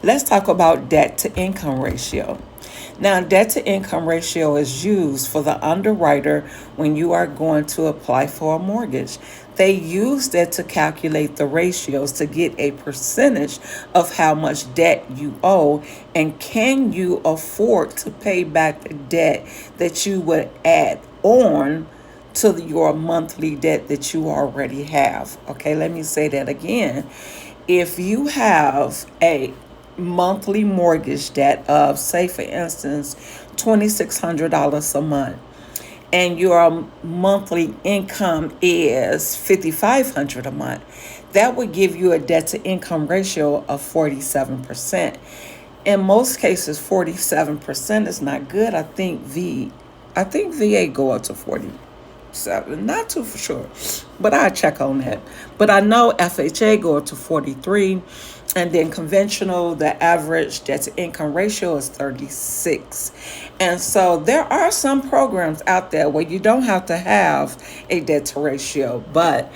Let's talk about debt to income ratio. Now, debt to income ratio is used for the underwriter when you are going to apply for a mortgage. They use that to calculate the ratios to get a percentage of how much debt you owe and can you afford to pay back the debt that you would add on to your monthly debt that you already have. Okay, let me say that again. If you have a monthly mortgage debt of, say, for instance, $2,600 a month, and your monthly income is $5,500 a month, that would give you a debt to income ratio of 47%. In most cases, 47% is not good. I think VA go up to 47, not too for sure, but I'll check on that. But I know FHA go up to 43, and then conventional, the average debt to income ratio is 36. And so there are some programs out there where you don't have to have a debt to ratio, but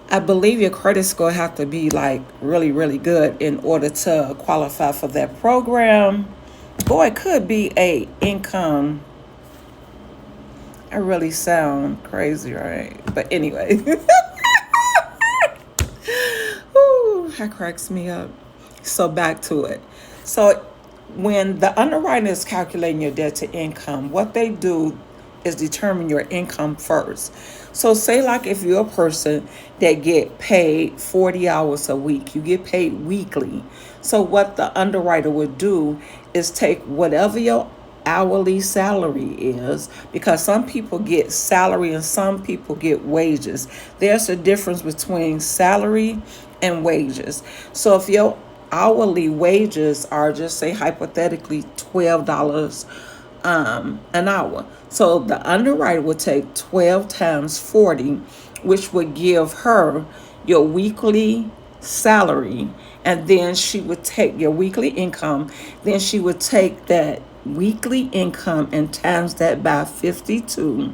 I believe your credit score have to be like really, really good in order to qualify for that program. Boy, it could be a income. I really sound crazy, right? But anyway, ooh, that cracks me up. So back to it. So when the underwriter is calculating your debt to income, what they do is determine your income first. So say like if you're a person that get paid 40 hours a week, you get paid weekly. So what the underwriter would do is take whatever your hourly salary is, because some people get salary and some people get wages. There's a difference between salary and wages. So if your hourly wages are, just say hypothetically, $12 an hour, so the underwriter would take 12 times 40, which would give her your weekly salary, and then she would take your weekly income, then she would take that weekly income and times that by 52.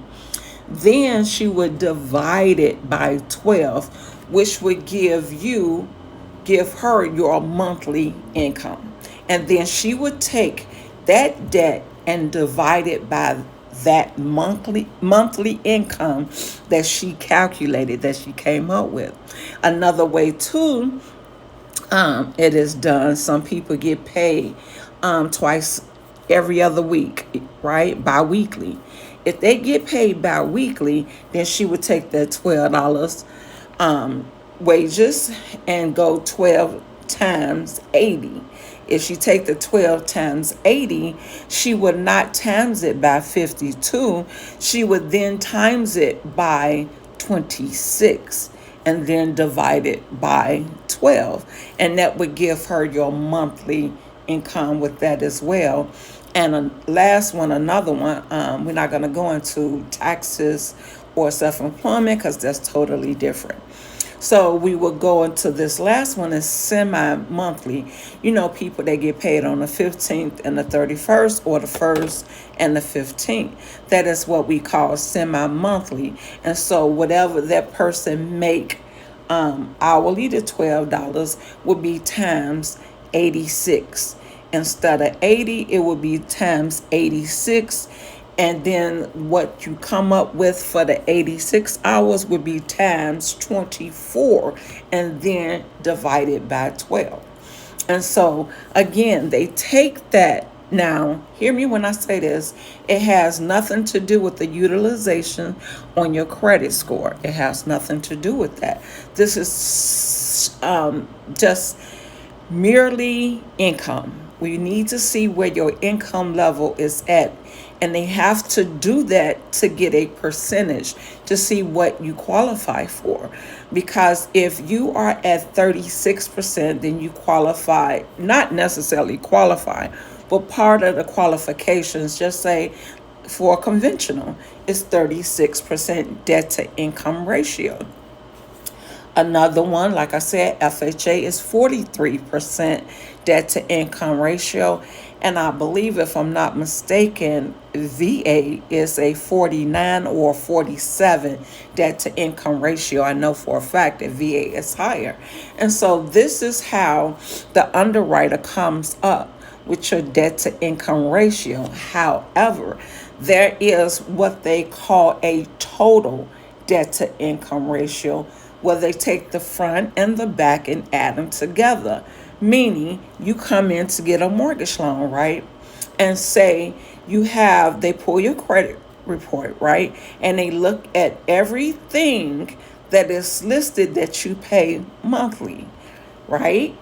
Then she would divide it by 12, which would give her your monthly income. And then she would take that debt and divide it by that monthly income that she calculated, that she came up with. Another way too, it is done. Some people get paid twice every other week, right? Bi-weekly. If they get paid bi-weekly, then she would take that $12 wages and go 12 times 80. If she take the 12 times 80, she would not times it by 52. She would then times it by 26 and then divide it by 12. And that would give her your monthly income with that as well. And last one, another one, we're not going to go into taxes or self-employment because that's totally different. So we will go into this last one is semi-monthly. You know, people that get paid on the 15th and the 31st, or the 1st and the 15th. That is what we call semi-monthly. And so whatever that person make hourly, the $12 would be times 86. Instead of 80, it would be times 86. And then what you come up with for the 86 hours would be times 24 and then divided by 12. And so again, they take that. Now, hear me when I say this. It has nothing to do with the utilization on your credit score. It has nothing to do with that. This is just merely income. We need to see where your income level is at. And they have to do that to get a percentage to see what you qualify for. Because if you are at 36%, then you qualify, not necessarily qualify, but part of the qualifications, just say for conventional, is 36% debt to income ratio. Another one, like I said, FHA is 43% debt to income ratio. And I believe, if I'm not mistaken, VA is a 49 or 47 debt to income ratio. I know for a fact that VA is higher. And so this is how the underwriter comes up with your debt to income ratio. However, there is what they call a total debt to income ratio, where they take the front and the back and add them together. Meaning, you come in to get a mortgage loan, right? And say they pull your credit report, right? And they look at everything that is listed that you pay monthly, right?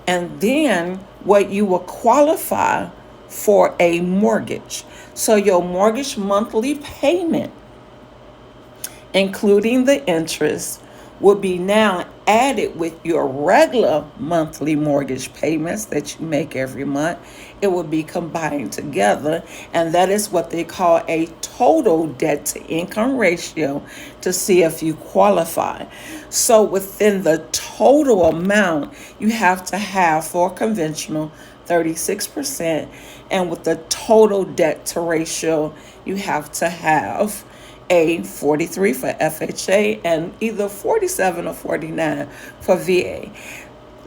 And then what you will qualify for a mortgage. So your mortgage monthly payment, including the interest, will be now added with your regular monthly mortgage payments that you make every month. It will be combined together, and that is what they call a total debt to income ratio, to see if you qualify. So within the total amount, you have to have, for conventional, 36%, and with the total debt to ratio, you have to have a 43 for FHA and either 47 or 49 for VA.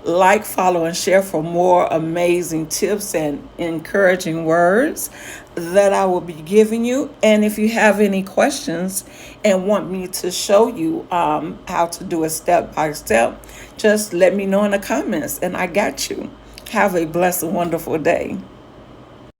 Like, follow, and share for more amazing tips and encouraging words that I will be giving you. And if you have any questions and want me to show you how to do it step by step, just let me know in the comments and I got you. Have a blessed, wonderful day.